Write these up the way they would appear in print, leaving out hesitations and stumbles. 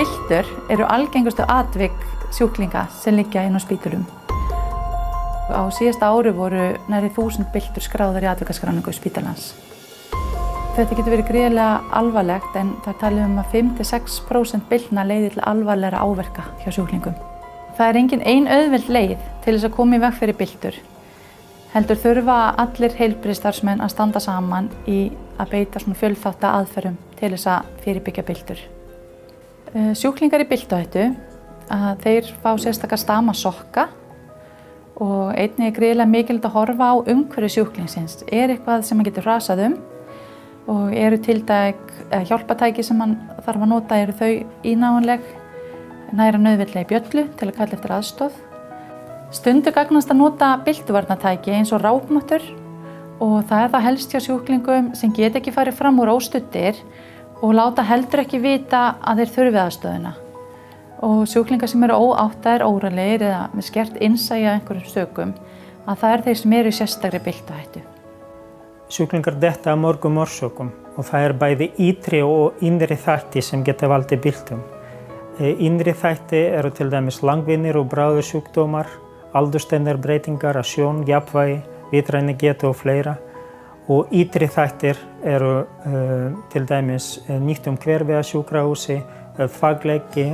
Byltur eru algengustu atvik sjúklinga sem liggja inn á spítölum. Á síðasta ári voru nærri 1000 byltur skráðar í atvikaskráningu spítalans. Þetta getur verið gríðarlega alvarlegt en það er talið að 5–6% byltna leiði til alvarlegra áverka hjá sjúklingum. Það er engin ein auðveld leið til þess að koma í veg fyrir byltur. Heldur þurfa allir heilbrigðisstarfsmenn að standa saman í að beita svona fjölþátta aðferðum til þess að fyrirbyggja byltur. Sjúklingar í byltuhættu, þeir fá sérstaka stamasokka og einnig er gríðarlega mikilvægt að horfa á umhverfi sjúklingsins. Er eitthvað sem hann getur hrasað og eru tiltæk hjálpatæki sem hann þarf að nota, eru þau ínáanleg, næra nauðsynlega í bjöllu til að kalla eftir aðstoð. Stundum gagnast að nota byltuvarnartæki eins og rafmáttur og það er það helst hjá sjúklingum sem geta ekki farið fram úr óstuddir og láta heldur ekki vita að þeir þurfi aðstöðuna. Og sjúklingar sem eru óáttaðir, órólegir eða með skert innsæi af einhverjum sökum, að það er þeir sem eru í sérstakri byltuhættu. Sjúklingar detta af mörgum orsökum og það er bæði ytri og innri þættir sem geta valdið byltum. Innri þættir eru til dæmis langvinnir og bráðir sjúkdómar, aldursteindir breytingar á sjón, jafnvægi, vitræni getu og fleira. Og ytri þættir eru til dæmis nýtt hverfi á sjúkrahúsi, fagleggi,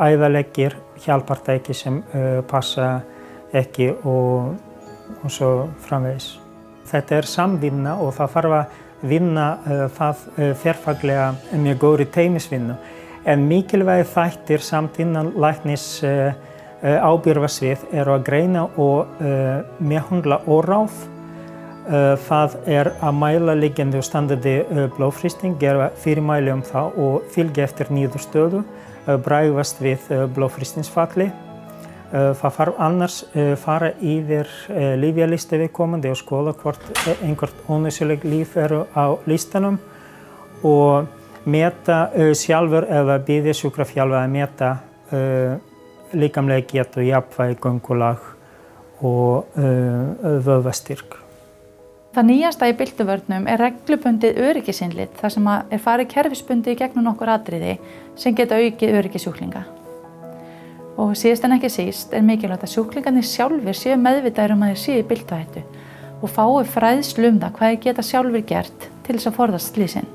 æðaleggir, hjálpartæki sem passa ekki og svo framvegis. Þetta er samvinna og það þarf að vinna það þverfaglega mjög góðri teymisvinnu. En mikilvægir þættir samt innan læknis ábyrgðarsvið eru að greina og meðhöndla óráð. Það er að mæla liggjandi og standandi blóðþrýsting, gera fyrirmæli það og fylgja eftir niðurstöðu, bregðast við blóðþrýstingsfalli. Það þarf annars fara yfir lyfjalisti viðkomandi og skoða hvort einhvert ónauðsynleg lyf eru á listanum og meta sjálfur eða biðja sjúkraþjálfara að meta líkamlega getu, jafnvægi, göngulag og vöðvastyrk. Það nýjasta í byltuvörnum er reglubundið öryggisinnlit þar sem er farið kerfisbundið í gegnum nokkur atriði sem geta aukið öryggi sjúklinga. Og síðast en ekki síst er mikilvægt að sjúklingarnir sjálfir séu meðvitaðir að þeir séu í byltuhættu og fái fræðslu það hvað þeir geta sjálfir gert til þess að forðast slysin.